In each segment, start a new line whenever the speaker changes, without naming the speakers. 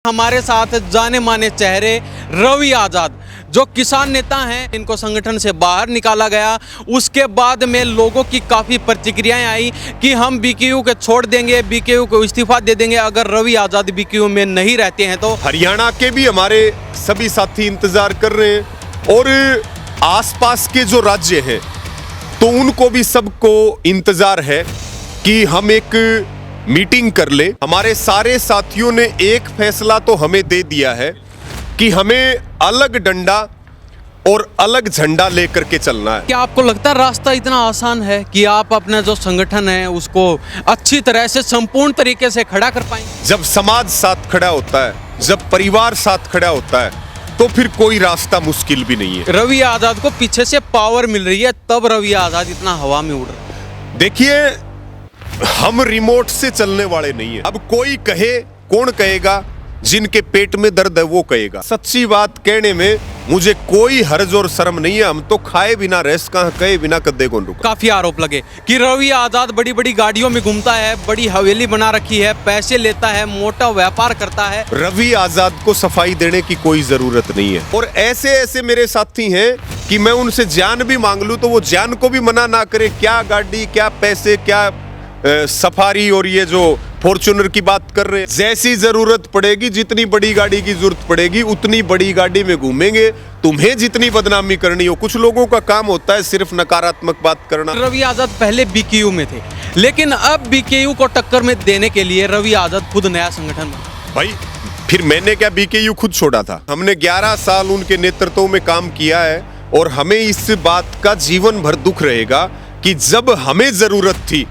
हमारे साथ जाने माने चेहरे रवि आजाद जो किसान नेता हैं, इनको संगठन से बाहर निकाला गया। उसके बाद में लोगों की काफ़ी प्रतिक्रियाएं आई कि हम बीकेयू को छोड़ देंगे, बीकेयू को इस्तीफा दे देंगे अगर रवि आजाद बीकेयू में नहीं रहते हैं तो।
हरियाणा के भी हमारे सभी साथी इंतजार कर रहे हैं और आसपास के जो राज्य हैं तो उनको भी सबको इंतजार है कि हम एक मीटिंग कर ले। हमारे सारे साथियों ने एक फैसला तो हमें दे दिया है कि हमें अलग डंडा और अलग झंडा लेकर के चलना है।
क्या आपको लगता है रास्ता इतना आसान है कि आप अपना जो संगठन है उसको अच्छी तरह से संपूर्ण तरीके से खड़ा कर पाएंगे?
जब समाज साथ खड़ा होता है, जब परिवार साथ खड़ा होता है तो फिर कोई रास्ता मुश्किल भी नहीं है।
रवि आजाद को पीछे से पावर मिल रही है तब रवि आजाद इतना हवा में उड़ रहा है।
देखिए, हम रिमोट से चलने वाले नहीं है। अब कोई कहे, कौन कहेगा? जिनके पेट में दर्द है वो कहेगा। सच्ची बात कहने में मुझे कोई हर्ज और शर्म नहीं है। हम तो खाए बिना रेस कहाँ कहे बिना कद्दे कौन रुका।
काफी आरोप लगे कि रवि आजाद बड़ी बड़ी गाड़ियों में घूमता है, बड़ी हवेली बना रखी है, पैसे लेता है, मोटा व्यापार करता है।
रवि आजाद को सफाई देने की कोई जरूरत नहीं है। और ऐसे ऐसे मेरे साथी हैं कि मैं उनसे जान भी मांग लूं तो वो जान को भी मना ना करे। क्या गाड़ी, क्या पैसे, क्या सफारी और ये जो फॉर्च्यूनर की बात कर रहे हैं। जैसी जरूरत पड़ेगी, जितनी बड़ी गाड़ी की जरूरत पड़ेगी उतनी बड़ी गाड़ी में घूमेंगे। तुम्हें जितनी बदनामी करनी हो, कुछ लोगों का काम होता है सिर्फ नकारात्मक बात करना।
रवि आजाद पहले बीकेयू में थे, लेकिन अब बीकेयू को टक्कर में देने के लिए रवि आजाद खुद नया संगठन बना।
भाई फिर मैंने क्या बीकेयू खुद छोड़ा था? हमने 11 साल उनके नेतृत्व में काम किया है और हमें इस बात का जीवन भर दुख रहेगा कि जब हमें जरूरत थी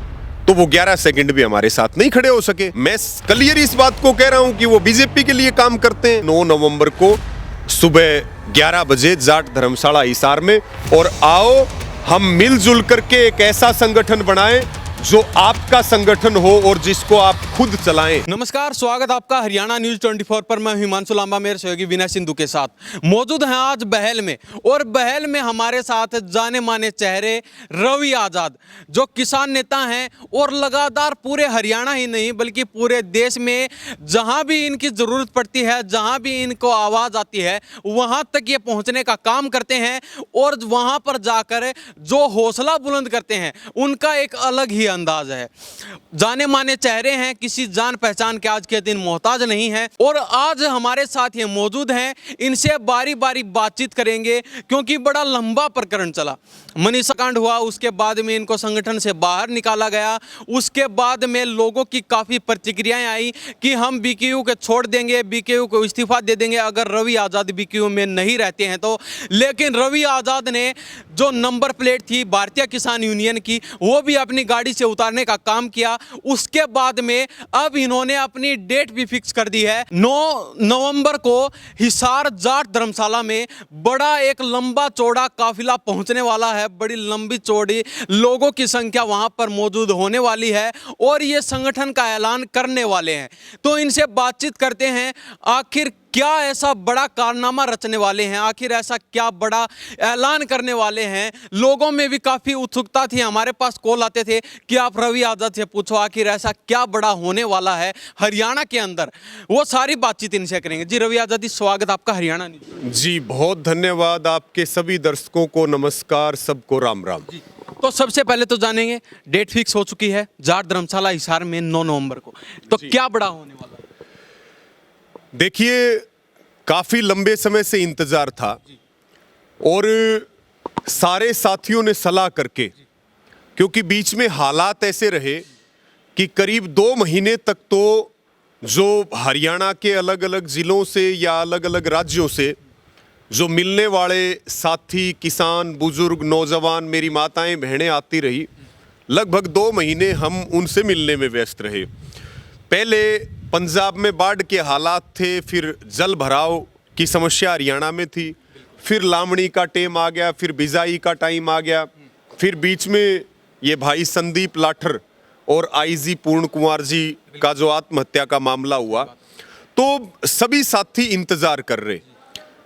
तो वो 11 सेकंड भी हमारे साथ नहीं खड़े हो सके। मैं क्लियर इस बात को कह रहा हूं कि वो बीजेपी के लिए काम करते हैं। 9 नवंबर को सुबह 11 बजे जाट धर्मशाला हिसार में, और आओ हम मिलजुल करके एक ऐसा संगठन बनाएं जो आपका संगठन हो और जिसको आप खुद चलाएं।
नमस्कार, स्वागत आपका हरियाणा न्यूज 24 पर। मैं हिमांशु लांबा मेरे सहयोगी विनय सिंधु के साथ मौजूद हैं आज बहल में। और बहल में हमारे साथ जाने माने चेहरे रवि आजाद जो किसान नेता हैं और लगातार पूरे हरियाणा ही नहीं बल्कि पूरे देश में जहां भी इनकी ज़रूरत पड़ती है, जहां भी इनको आवाज़ आती है वहां तक ये पहुंचने का काम करते हैं। और वहां पर जाकर जो हौसला बुलंद करते हैं उनका एक अलग ही अंदाज है। जाने माने चेहरे हैं, किसी जान पहचान के आज के दिन मोहताज नहीं है। और आज हमारे साथ ये मौजूद हैं, इनसे बारी बारी बातचीत करेंगे क्योंकि बड़ा लंबा प्रकरण चला। मनीषा कांड हुआ, उसके बाद में इनको संगठन से बाहर निकाला गया। उसके बाद में लोगों की काफ़ी प्रतिक्रियाएं आई कि हम बीकेयू को छोड़ देंगे, बीकेयू को इस्तीफा दे देंगे अगर रवि आजाद बीकेयू में नहीं रहते हैं तो। लेकिन रवि आजाद ने जो नंबर प्लेट थी भारतीय किसान यूनियन की वो भी अपनी गाड़ी से उतारने का काम किया। उसके बाद में अब इन्होंने अपनी डेट भी फिक्स कर दी है। 9 नवंबर को हिसार जाट धर्मशाला में बड़ा एक लंबा चौड़ा काफिला पहुंचने वाला है। बड़ी लंबी चौड़ी लोगों की संख्या वहां पर मौजूद होने वाली है और ये संगठन का ऐलान करने वाले हैं। तो इनसे बातचीत करते हैं, आखिर क्या ऐसा बड़ा कारनामा रचने वाले हैं, आखिर ऐसा क्या बड़ा ऐलान करने वाले हैं। लोगों में भी काफ़ी उत्सुकता थी, हमारे पास कॉल आते थे कि आप रवि आजाद से पूछो आखिर ऐसा क्या बड़ा होने वाला है हरियाणा के अंदर। वो सारी बातचीत इनसे करेंगे। जी रवि आजाद जी, स्वागत आपका हरियाणा न्यूज़।
जी बहुत धन्यवाद। आपके सभी दर्शकों को नमस्कार, सबको राम राम।
तो सबसे पहले तो जानेंगे, डेट फिक्स हो चुकी है जाट धर्मशाला हिसार में 9 नवंबर को, तो क्या बड़ा होने वाला है?
देखिए, काफी लंबे समय से इंतजार था और सारे साथियों ने सलाह करके, क्योंकि बीच में हालात ऐसे रहे कि करीब 2 महीने तक तो जो हरियाणा के अलग अलग जिलों से या अलग अलग राज्यों से जो मिलने वाले साथी, किसान, बुजुर्ग, नौजवान, मेरी माताएं बहनें आती रही, लगभग 2 महीने हम उनसे मिलने में व्यस्त रहे। पहले पंजाब में बाढ़ के हालात थे, फिर जल भराव की समस्या हरियाणा में थी, फिर लामड़ी का टाइम आ गया, फिर बिजाई का टाइम आ गया, फिर बीच में ये भाई संदीप लाठर और आईजी पूर्ण कुमार जी का जो आत्महत्या का मामला हुआ। तो सभी साथी इंतजार कर रहे,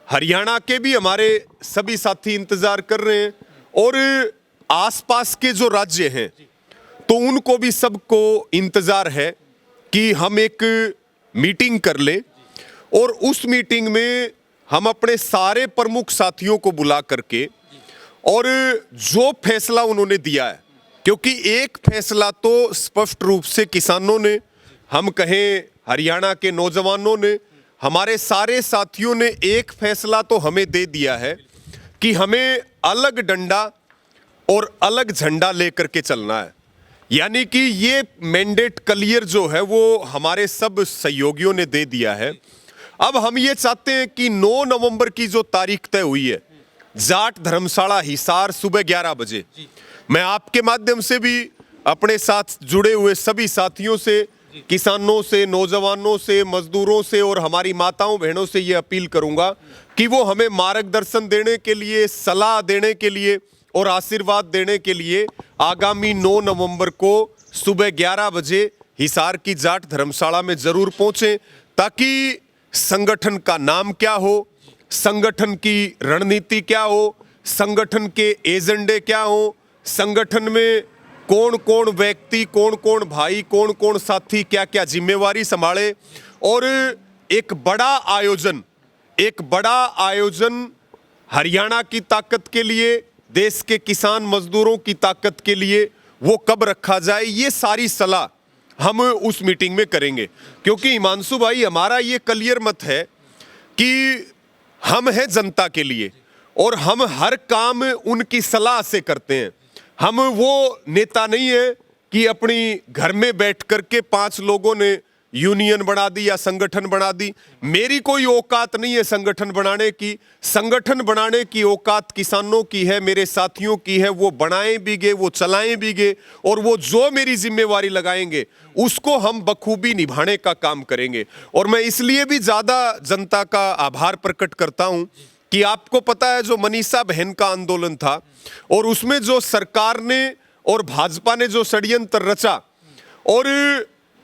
हरियाणा के भी हमारे सभी साथी इंतजार कर रहे हैं और आसपास के जो राज्य हैं तो उनको भी सबको इंतजार है कि हम एक मीटिंग कर ले और उस मीटिंग में हम अपने सारे प्रमुख साथियों को बुला करके और जो फैसला उन्होंने दिया है, क्योंकि एक फैसला तो स्पष्ट रूप से किसानों ने, हम कहें हरियाणा के नौजवानों ने, हमारे सारे साथियों ने एक फैसला तो हमें दे दिया है कि हमें अलग डंडा और अलग झंडा लेकर के चलना है। यानी कि ये मैंडेट क्लियर जो है वो हमारे सब सहयोगियों ने दे दिया है। अब हम ये चाहते हैं कि 9 नवंबर की जो तारीख तय हुई है, जाट धर्मशाला हिसार सुबह 11 बजे, मैं आपके माध्यम से भी अपने साथ जुड़े हुए सभी साथियों से, किसानों से, नौजवानों से, मजदूरों से और हमारी माताओं बहनों से ये अपील करूंगा कि वो हमें मार्गदर्शन देने के लिए, सलाह देने के लिए और आशीर्वाद देने के लिए आगामी 9 नवंबर को सुबह 11 बजे हिसार की जाट धर्मशाला में जरूर पहुंचें, ताकि संगठन का नाम क्या हो, संगठन की रणनीति क्या हो, संगठन के एजेंडे क्या हो, संगठन में कौन कौन व्यक्ति, कौन कौन भाई, कौन कौन साथी क्या क्या जिम्मेवारी संभाले, और एक बड़ा आयोजन हरियाणा की ताकत के लिए, देश के किसान मजदूरों की ताकत के लिए वो कब रखा जाए, ये सारी सलाह हम उस मीटिंग में करेंगे। क्योंकि हिमांशु भाई, हमारा ये क्लियर मत है कि हम हैं जनता के लिए और हम हर काम उनकी सलाह से करते हैं। हम वो नेता नहीं है कि अपनी घर में बैठ करके 5 लोगों ने यूनियन बना दी या संगठन बना दी। मेरी कोई औकात नहीं है संगठन बनाने की। संगठन बनाने की औकात किसानों की है, मेरे साथियों की है। वो बनाएं भी गे, वो चलाएं भी गे, और वो जो मेरी जिम्मेवारी लगाएंगे उसको हम बखूबी निभाने का काम करेंगे। और मैं इसलिए भी ज्यादा जनता का आभार प्रकट करता हूं कि आपको पता है, जो मनीषा बहन का आंदोलन था और उसमें जो सरकार ने और भाजपा ने जो षड्यंत्र रचा और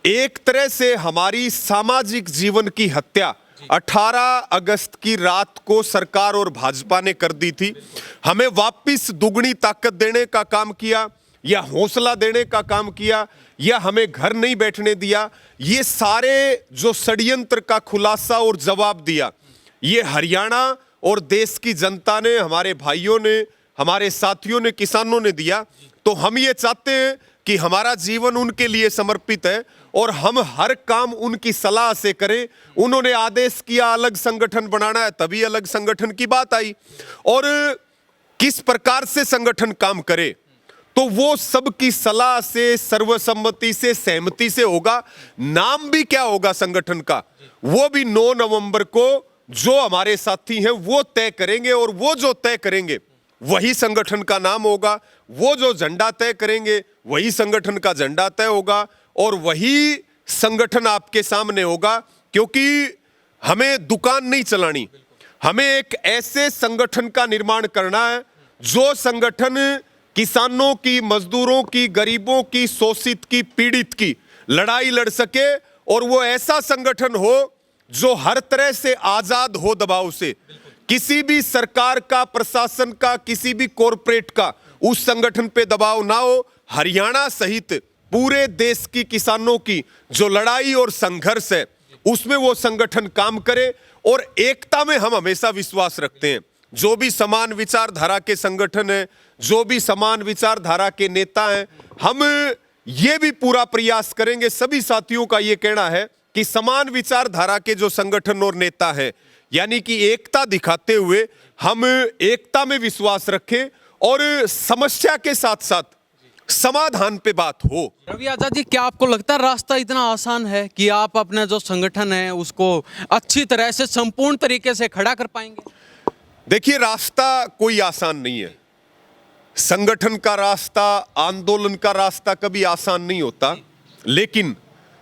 एक तरह से हमारी सामाजिक जीवन की हत्या 18 अगस्त की रात को सरकार और भाजपा ने कर दी थी। हमें वापस दुगनी ताकत देने का काम किया या हौसला देने का काम किया या हमें घर नहीं बैठने दिया। ये सारे जो षड्यंत्र का खुलासा और जवाब दिया, ये हरियाणा और देश की जनता ने, हमारे भाइयों ने, हमारे साथियों ने, किसानों ने दिया। तो हम ये चाहते हैं कि हमारा जीवन उनके लिए समर्पित है और हम हर काम उनकी सलाह से करें। उन्होंने आदेश किया अलग संगठन बनाना है, तभी अलग संगठन की बात आई। और किस प्रकार से संगठन काम करे, तो वो सबकी सलाह से, सर्वसम्मति से, सहमति से होगा। नाम भी क्या होगा संगठन का, वो भी 9 नवंबर को जो हमारे साथी हैं वो तय करेंगे, और वो जो तय करेंगे वही संगठन का नाम होगा। वो जो झंडा तय करेंगे वही संगठन का झंडा तय होगा और वही संगठन आपके सामने होगा। क्योंकि हमें दुकान नहीं चलानी, हमें एक ऐसे संगठन का निर्माण करना है जो संगठन किसानों की, मजदूरों की, गरीबों की, शोषित की, पीड़ित की लड़ाई लड़ सके, और वो ऐसा संगठन हो जो हर तरह से आजाद हो दबाव से। किसी भी सरकार का, प्रशासन का, किसी भी कॉरपोरेट का उस संगठन पे दबाव ना हो। हरियाणा सहित पूरे देश की किसानों की जो लड़ाई और संघर्ष है उसमें वो संगठन काम करे, और एकता में हम हमेशा विश्वास रखते हैं। जो भी समान विचारधारा के संगठन है, जो भी समान विचारधारा के नेता हैं, हम ये भी पूरा प्रयास करेंगे। सभी साथियों का ये कहना है कि समान विचारधारा के जो संगठन और नेता हैं, यानी कि एकता दिखाते हुए हम एकता में विश्वास रखें और समस्या के साथ साथ समाधान पे बात हो।
रवि आजाद जी, क्या आपको लगता है रास्ता इतना आसान है कि आप अपना जो संगठन है उसको अच्छी तरह से, संपूर्ण तरीके से खड़ा कर पाएंगे?
देखिए, रास्ता कोई आसान नहीं है। संगठन का रास्ता, आंदोलन का रास्ता कभी आसान नहीं होता। लेकिन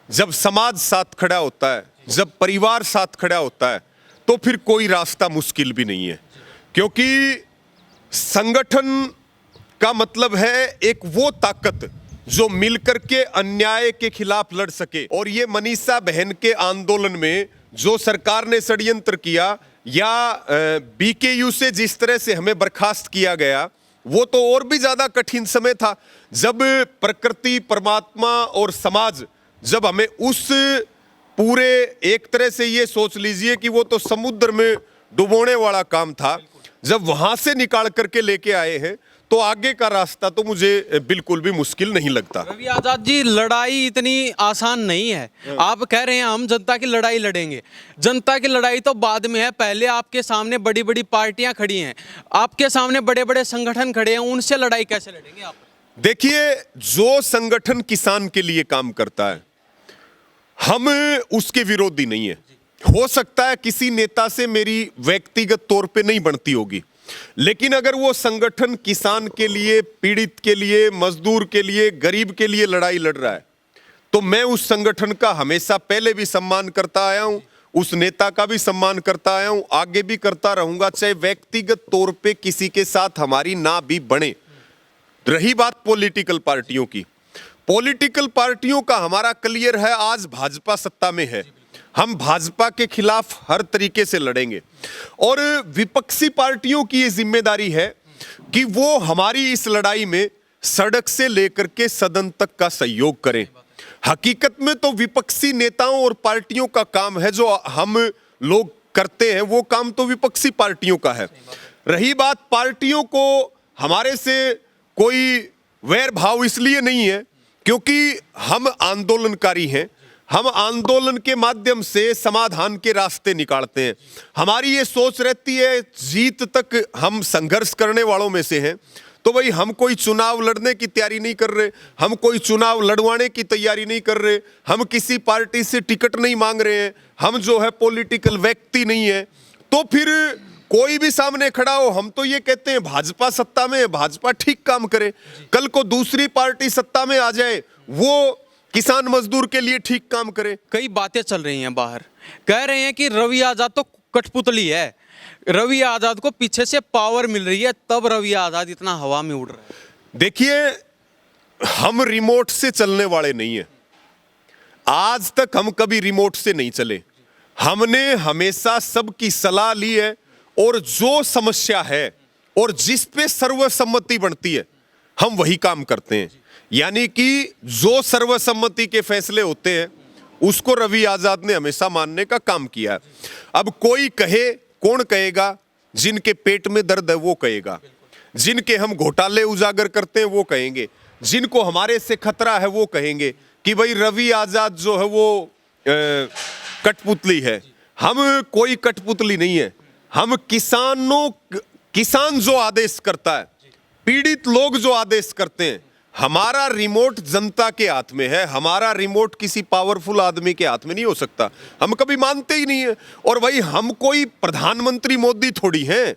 जब समाज साथ खड़ा होता है, जब परिवार साथ खड़ा होता है, तो फिर कोई रास्ता मुश्किल भी नहीं है। क्योंकि संगठन का मतलब है एक वो ताकत जो मिलकर के अन्याय के खिलाफ लड़ सके। और ये मनीषा बहन के आंदोलन में जो सरकार ने षड्यंत्र किया, या बीकेयू से जिस तरह से हमें बर्खास्त किया गया, वो तो और भी ज्यादा कठिन समय था। जब प्रकृति, परमात्मा और समाज जब हमें उस पूरे एक तरह से ये सोच लीजिए कि वो तो समुद्र में डुबोने वाला काम था। जब वहां से निकाल करके लेके आए हैं तो आगे का रास्ता तो मुझे बिल्कुल भी मुश्किल नहीं लगता।
रवि आजाद जी, लड़ाई इतनी आसान नहीं है। आप कह रहे हैं हम जनता की लड़ाई लड़ेंगे, जनता की लड़ाई तो बाद में है। पहले आपके सामने बड़ी बड़ी पार्टियां खड़ी हैं, आपके सामने बड़े बड़े संगठन खड़े हैं, उनसे लड़ाई कैसे लड़ेंगे आप?
देखिए, जो संगठन किसान के लिए काम करता है हम उसके विरोधी नहीं है। हो सकता है किसी नेता से मेरी व्यक्तिगत तौर पे नहीं बनती होगी, लेकिन अगर वो संगठन किसान के लिए, पीड़ित के लिए, मजदूर के लिए, गरीब के लिए लड़ाई लड़ रहा है तो मैं उस संगठन का हमेशा पहले भी सम्मान करता आया हूं, उस नेता का भी सम्मान करता आया हूं, आगे भी करता रहूंगा, चाहे व्यक्तिगत तौर पे किसी के साथ हमारी ना भी बने। रही बात पॉलिटिकल पार्टियों की, पॉलिटिकल पार्टियों का हमारा क्लियर है, आज भाजपा सत्ता में है, हम भाजपा के खिलाफ हर तरीके से लड़ेंगे। और विपक्षी पार्टियों की ये जिम्मेदारी है कि वो हमारी इस लड़ाई में सड़क से लेकर के सदन तक का सहयोग करें। हकीकत में तो विपक्षी नेताओं और पार्टियों का काम है, जो हम लोग करते हैं वो काम तो विपक्षी पार्टियों का है। रही बात पार्टियों को हमारे से कोई वैर भाव इसलिए नहीं है क्योंकि हम आंदोलनकारी हैं, हम आंदोलन के माध्यम से समाधान के रास्ते निकालते हैं। हमारी ये सोच रहती है जीत तक हम संघर्ष करने वालों में से हैं, तो भाई हम कोई चुनाव लड़ने की तैयारी नहीं कर रहे, हम कोई चुनाव लड़वाने की तैयारी नहीं कर रहे, हम किसी पार्टी से टिकट नहीं मांग रहे हैं, हम जो है पॉलिटिकल व्यक्ति नहीं है। तो फिर कोई भी सामने खड़ा हो, हम तो ये कहते हैं भाजपा सत्ता में है, भाजपा ठीक काम करे। कल को दूसरी पार्टी सत्ता में आ जाए, वो किसान मजदूर के लिए ठीक काम करे।
कई बातें चल रही हैं बाहर, कह रहे हैं कि रवि आजाद तो कठपुतली है, रवि आजाद को पीछे से पावर मिल रही है, तब रवि आजाद इतना हवा में उड़ रहा है।
देखिए, हम रिमोट से चलने वाले नहीं है, आज तक हम कभी रिमोट से नहीं चले। हमने हमेशा सबकी सलाह ली है और जो समस्या है और जिस पे सर्वसम्मति बनती है हम वही काम करते हैं। यानी कि जो सर्वसम्मति के फैसले होते हैं उसको रवि आजाद ने हमेशा मानने का काम किया है। अब कोई कहे, कौन कहेगा? जिनके पेट में दर्द है वो कहेगा, जिनके हम घोटाले उजागर करते हैं वो कहेंगे, जिनको हमारे से खतरा है वो कहेंगे कि भाई रवि आजाद जो है वो कठपुतली है। हम कोई कठपुतली नहीं है, हम किसान जो आदेश करता है, पीड़ित लोग जो आदेश करते हैं, हमारा रिमोट जनता के हाथ में है, हमारा रिमोट किसी पावरफुल आदमी के हाथ में नहीं हो सकता, हम कभी मानते ही नहीं है। और भाई हम कोई प्रधानमंत्री मोदी थोड़ी हैं,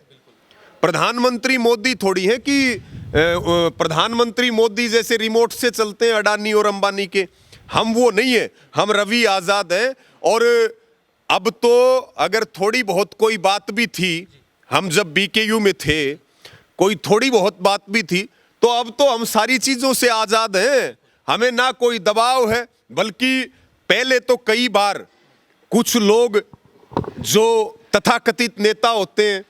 प्रधानमंत्री मोदी थोड़ी है कि प्रधानमंत्री मोदी जैसे रिमोट से चलते हैं अडानी और अंबानी के, हम वो नहीं है, हम रवि आजाद हैं। और अब तो अगर थोड़ी बहुत कोई बात भी थी, हम जब बीकेयू में थे कोई थोड़ी बहुत बात भी थी, तो अब तो हम सारी चीजों से आजाद हैं, हमें ना कोई दबाव है। बल्कि पहले तो कई बार कुछ लोग जो तथाकथित नेता होते हैं,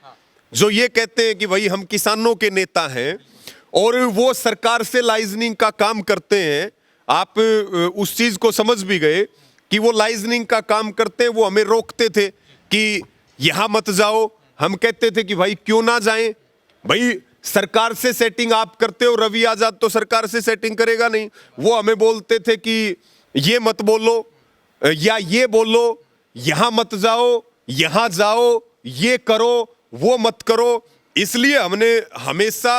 जो ये कहते हैं कि भाई हम किसानों के नेता हैं और वो सरकार से लाइजनिंग का काम करते हैं, आप उस चीज को समझ भी गए कि वो लाइजनिंग का काम करते हैं। वो हमें रोकते थे कि यहां मत जाओ, हम कहते थे कि भाई क्यों ना जाएं, भाई सरकार से सेटिंग आप करते हो, रवि आजाद तो सरकार से सेटिंग करेगा नहीं। वो हमें बोलते थे कि ये मत बोलो या ये बोलो, यहां मत जाओ, यहां जाओ, ये करो, वो मत करो। इसलिए हमने हमेशा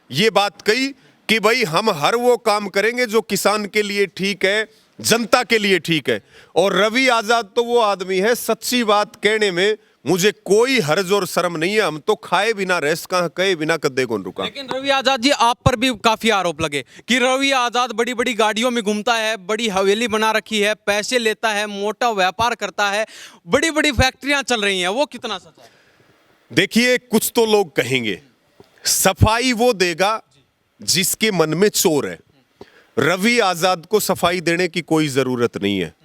ये बात कही कि भाई हम हर वो काम करेंगे जो किसान के लिए ठीक है, जनता के लिए ठीक है। और रवि आजाद तो वो आदमी है, सच्ची बात कहने में मुझे कोई हर्ज और शर्म नहीं है, हम तो खाए बिना रेस कहां, कहे बिना कद्दे कौन रुका।
लेकिन रवि आजाद जी, आप पर भी काफी आरोप लगे कि रवि आजाद बड़ी बड़ी गाड़ियों में घूमता है, बड़ी हवेली बना रखी है, पैसे लेता है, मोटा व्यापार करता है, बड़ी बड़ी फैक्ट्रियां चल रही हैं, वो कितना सच है?
देखिए, कुछ तो लोग कहेंगे सफाई वो देगा जिसके मन में चोर है। रवि आजाद को सफाई देने की कोई जरूरत नहीं है।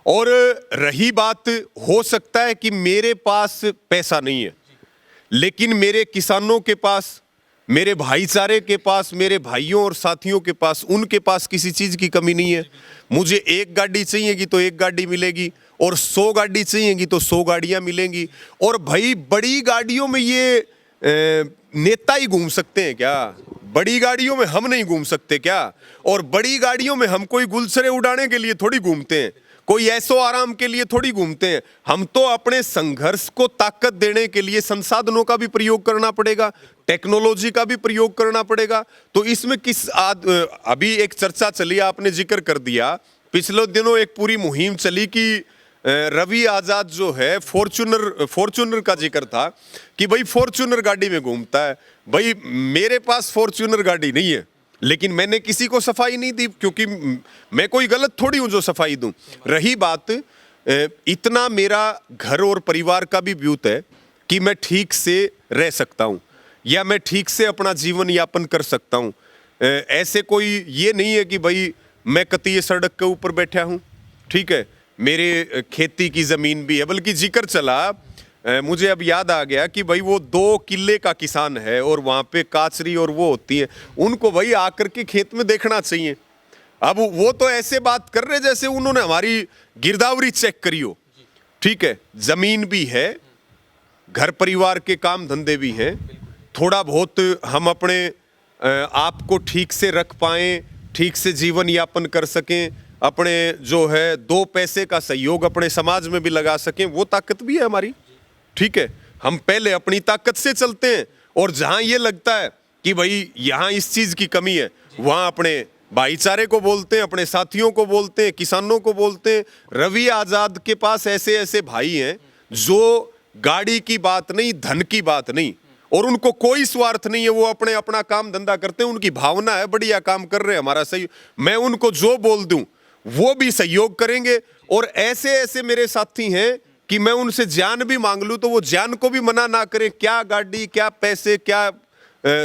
और रही बात, हो सकता है कि मेरे पास पैसा नहीं है, लेकिन मेरे किसानों के पास, मेरे भाईचारे के पास, मेरे भाइयों और साथियों के पास, उनके पास किसी चीज की कमी नहीं है। मुझे एक गाड़ी चाहिएगी तो एक गाड़ी मिलेगी, और 100 गाड़ी चाहिएगी तो 100 गाड़ियां मिलेंगी। और भाई बड़ी गाड़ियों में ये नेता ही घूम सकते हैं क्या? बड़ी गाड़ियों में हम नहीं घूम सकते क्या? और बड़ी गाड़ियों में हम कोई गुलछरे उड़ाने के लिए थोड़ी घूमते हैं, कोई ऐसो आराम के लिए थोड़ी घूमते हैं। हम तो अपने संघर्ष को ताकत देने के लिए संसाधनों का भी प्रयोग करना पड़ेगा, टेक्नोलॉजी का भी प्रयोग करना पड़ेगा। तो इसमें अभी एक चर्चा चली, आपने जिक्र कर दिया, पिछले दिनों एक पूरी मुहिम चली कि रवि आजाद जो है फॉर्च्यूनर का जिक्र था कि भाई फॉर्च्यूनर गाड़ी में घूमता है। भाई मेरे पास फॉर्च्यूनर गाड़ी नहीं है, लेकिन मैंने किसी को सफाई नहीं दी, क्योंकि मैं कोई गलत थोड़ी हूं जो सफाई दूं। रही बात, इतना मेरा घर और परिवार का भी व्यूत है कि मैं ठीक से रह सकता हूं या मैं ठीक से अपना जीवन यापन कर सकता हूं। ऐसे कोई ये नहीं है कि भाई मैं कतीय सड़क के ऊपर बैठा हूं, ठीक है, मेरे खेती की जमीन भी है। बल्कि जिक्र चला, मुझे अब याद आ गया कि भाई वो 2 किले का किसान है और वहां पे काचरी और वो होती है, उनको भाई आकर के खेत में देखना चाहिए। अब वो तो ऐसे बात कर रहे जैसे उन्होंने हमारी गिरदावरी चेक करी हो, ठीक है। जमीन भी है, घर परिवार के काम धंधे भी हैं, थोड़ा बहुत हम अपने आप को ठीक से रख पाएं, ठीक से जीवन यापन कर सकें, अपने जो है 2 पैसे का सहयोग अपने समाज में भी लगा सकें, वो ताकत भी है हमारी, ठीक है। हम पहले अपनी ताकत से चलते हैं, और जहां ये लगता है कि भाई यहां इस चीज की कमी है, वहां अपने भाईचारे को बोलते हैं, अपने साथियों को बोलते हैं, किसानों को बोलते हैं। रवि आजाद के पास ऐसे ऐसे भाई हैं जो गाड़ी की बात नहीं, धन की बात नहीं, और उनको कोई स्वार्थ नहीं है, वो अपना काम धंधा करते हैं, उनकी भावना है बढ़िया काम कर रहे हैं, हमारा सही, मैं उनको जो बोल दूं वो भी सहयोग करेंगे। और ऐसे ऐसे मेरे साथी हैं कि मैं उनसे जान भी मांग लूं तो वो जान को भी मना ना करें। क्या गाड़ी, क्या पैसे, क्या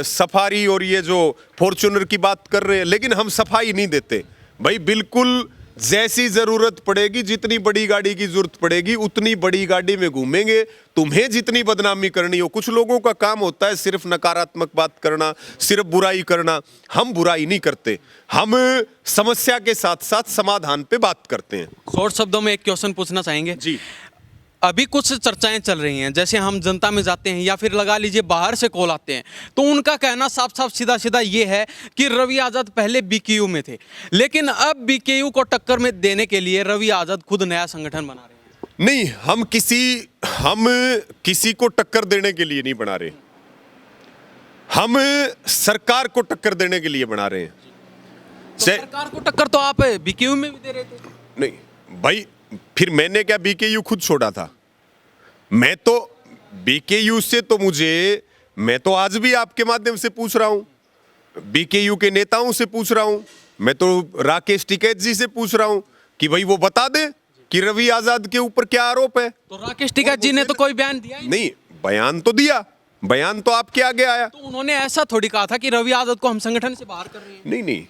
सफारी, और ये जो फॉर्च्यूनर की बात कर रहे हैं, लेकिन हम सफाई नहीं देते भाई। बिल्कुल जैसी जरूरत पड़ेगी, जितनी बड़ी गाड़ी की जरूरत पड़ेगी उतनी बड़ी गाड़ी में घूमेंगे। तुम्हें जितनी बदनामी करनी हो, कुछ लोगों का काम होता है सिर्फ नकारात्मक बात करना, सिर्फ बुराई करना। हम बुराई नहीं करते, हम समस्या के साथ साथ समाधान पे बात करते हैं।
शॉर्ट शब्दों में एक क्वेश्चन पूछना चाहेंगे
जी।
अभी कुछ चर्चाएं चल रही हैं, जैसे हम जनता में जाते हैं या फिर लगा लीजिए बाहर से कॉल आते हैं, तो उनका कहना साफ साफ सीधा सीधा ये है कि रवि आजाद पहले बीकेयू में थे, लेकिन अब बीकेयू को टक्कर में देने के लिए रवि आजाद खुद नया संगठन बना रहे हैं।
नहीं, हम किसी को टक्कर देने के लिए नहीं बना रहे, हम सरकार को टक्कर देने के लिए बना रहे हैं।
तो सरकार को टक्कर तो आप बीकेयू में भी दे रहे थे।
नहीं भाई, फिर मैंने क्या बीकेयू खुद छोड़ा था? मैं तो बीकेयू से तो मैं तो आज भी आपके माध्यम से पूछ रहा हूं, बीकेयू के नेताओं से पूछ रहा हूं, मैं तो राकेश टिकैत जी से पूछ रहा हूं कि भाई वो बता दे कि रवि आजाद के ऊपर क्या आरोप है।
तो राकेश टिकैत जी ने तो कोई बयान दिया ही
नहीं। बयान तो दिया, बयान तो आपके आगे आया।
तो उन्होंने ऐसा थोड़ी कहा था कि रवि आजाद को हम संगठन से बाहर कर रहे हैं।
नहीं,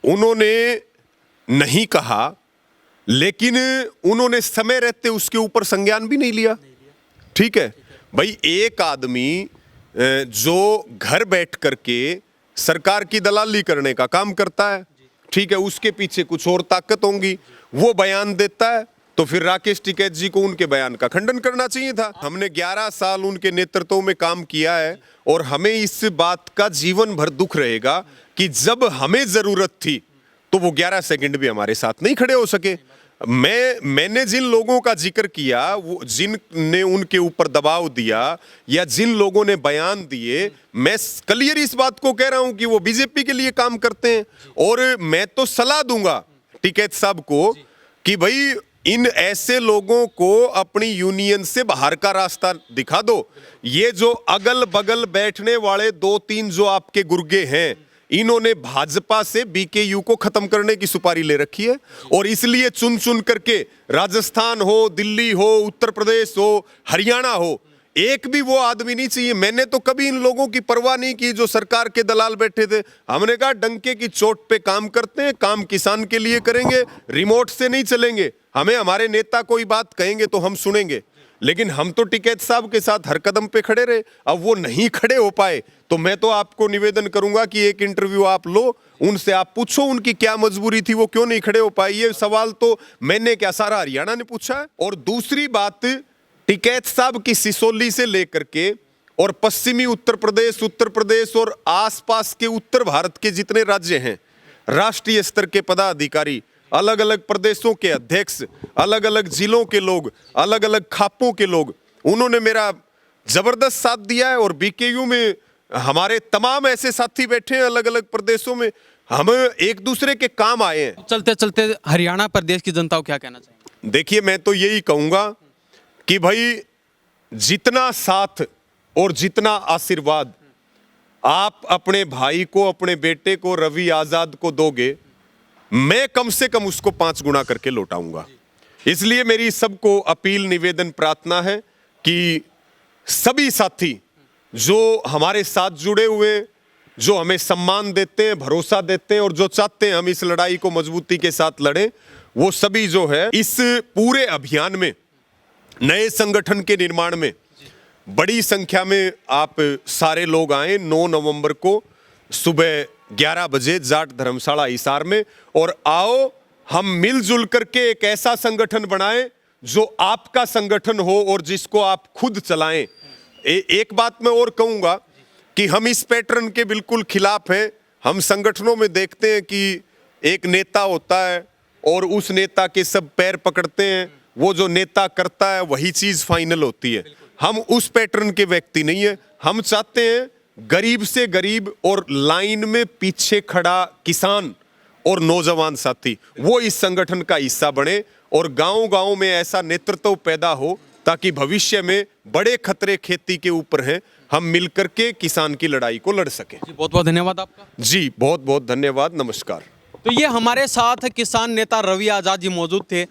उन्होंने नहीं कहा, लेकिन उन्होंने समय रहते उसके ऊपर संज्ञान भी नहीं लिया, ठीक है भाई। एक आदमी जो घर बैठ करके सरकार की दलाली करने का काम करता है, ठीक है, उसके पीछे कुछ और ताकत होंगी, वो बयान देता है, तो फिर राकेश टिकैत जी को उनके बयान का खंडन करना चाहिए था। हमने 11 साल उनके नेतृत्व में काम किया है, और हमें इस बात का जीवन भर दुख रहेगा कि जब हमें जरूरत थी तो वो 11 सेकंड भी हमारे साथ नहीं खड़े हो सके। मैंने जिन लोगों का जिक्र किया, वो जिनने उनके ऊपर दबाव दिया या जिन लोगों ने बयान दिए, मैं क्लियर इस बात को कह रहा हूं कि वो बीजेपी के लिए काम करते हैं। और मैं तो सलाह दूंगा टिकैत साहब को कि भाई इन ऐसे लोगों को अपनी यूनियन से बाहर का रास्ता दिखा दो। ये जो अगल बगल बैठने वाले 2-3 जो आपके गुर्गे हैं, इन्होंने भाजपा से बीकेयू को खत्म करने की सुपारी ले रखी है, और इसलिए चुन चुन करके राजस्थान हो, दिल्ली हो, उत्तर प्रदेश हो, हरियाणा हो, एक भी वो आदमी नहीं चाहिए। मैंने तो कभी इन लोगों की परवाह नहीं की जो सरकार के दलाल बैठे थे। हमने कहा डंके की चोट पे काम करते हैं, काम किसान के लिए करेंगे, रिमोट से नहीं चलेंगे। हमें हमारे नेता कोई बात कहेंगे तो हम सुनेंगे, लेकिन हम तो टिकैत साहब के साथ हर कदम पे खड़े रहे। अब वो नहीं खड़े हो पाए तो मैं तो आपको निवेदन करूंगा कि एक इंटरव्यू आप लो, उनसे आप पूछो उनकी क्या मजबूरी थी, वो क्यों नहीं खड़े हो पाए। ये सवाल तो मैंने क्या, सारा हरियाणा ने पूछा है। और दूसरी बात, टिकैत साहब की सिसोली से लेकर के और पश्चिमी उत्तर प्रदेश और आसपास के उत्तर भारत के जितने राज्य हैं, राष्ट्रीय स्तर के पदाधिकारी, अलग अलग प्रदेशों के अध्यक्ष, अलग अलग जिलों के लोग, अलग अलग खापों के लोग, उन्होंने मेरा जबरदस्त साथ दिया है। और बीकेयू में हमारे तमाम ऐसे साथी बैठे हैं अलग अलग प्रदेशों में, हम एक दूसरे के काम आए हैं।
चलते चलते हरियाणा प्रदेश की जनता को क्या कहना चाहिए?
देखिए, मैं तो यही कहूंगा कि भाई जितना साथ और जितना आशीर्वाद आप अपने भाई को, अपने बेटे को, रवि आजाद को दोगे, मैं कम से कम उसको 5 गुना करके लौटाऊंगा। इसलिए मेरी सबको अपील, निवेदन, प्रार्थना है कि सभी साथी जो हमारे साथ जुड़े हुए, जो हमें सम्मान देते हैं, भरोसा देते हैं और जो चाहते हैं हम इस लड़ाई को मजबूती के साथ लड़ें, वो सभी जो है इस पूरे अभियान में, नए संगठन के निर्माण में बड़ी संख्या में आप सारे लोग आए 9 नवंबर को सुबह 11 बजे जाट धर्मशाला हिसार में। और आओ हम मिलजुल करके एक ऐसा संगठन बनाएं जो आपका संगठन हो और जिसको आप खुद चलाएं। एक बात मैं और कहूंगा कि हम इस पैटर्न के बिल्कुल खिलाफ हैं। हम संगठनों में देखते हैं कि एक नेता होता है और उस नेता के सब पैर पकड़ते हैं, वो जो नेता करता है वही चीज फाइनल होती है। हम उस पैटर्न के व्यक्ति नहीं है। हम चाहते हैं गरीब से गरीब और लाइन में पीछे खड़ा किसान और नौजवान साथी वो इस संगठन का हिस्सा बने और गांव-गांव में ऐसा नेतृत्व पैदा हो ताकि भविष्य में बड़े खतरे खेती के ऊपर हैं, हम मिलकर के किसान की लड़ाई को लड़ सकें।
जी, बहुत बहुत धन्यवाद आपका।
जी, बहुत बहुत धन्यवाद, नमस्कार।
तो ये हमारे साथ किसान नेता रवि आजाद जी मौजूद थे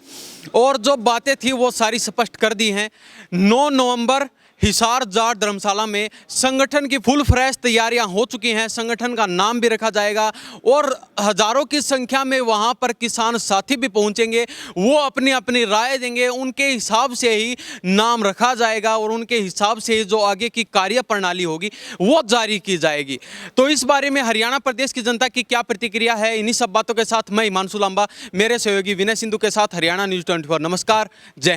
और जो बातें थी वो सारी स्पष्ट कर दी हैं। 9 नवंबर हिसार जाट धर्मशाला में संगठन की फुल फ्रेश तैयारियां हो चुकी हैं। संगठन का नाम भी रखा जाएगा और हजारों की संख्या में वहां पर किसान साथी भी पहुंचेंगे। वो अपनी अपनी राय देंगे, उनके हिसाब से ही नाम रखा जाएगा और उनके हिसाब से ही जो आगे की कार्य प्रणाली होगी वो जारी की जाएगी। तो इस बारे में हरियाणा प्रदेश की जनता की क्या प्रतिक्रिया है, इन्हीं सब बातों के साथ मैं हिमांशु लांबा, मेरे सहयोगी विनय सिंधु के साथ हरियाणा न्यूज़ 24। नमस्कार, जय हिंद।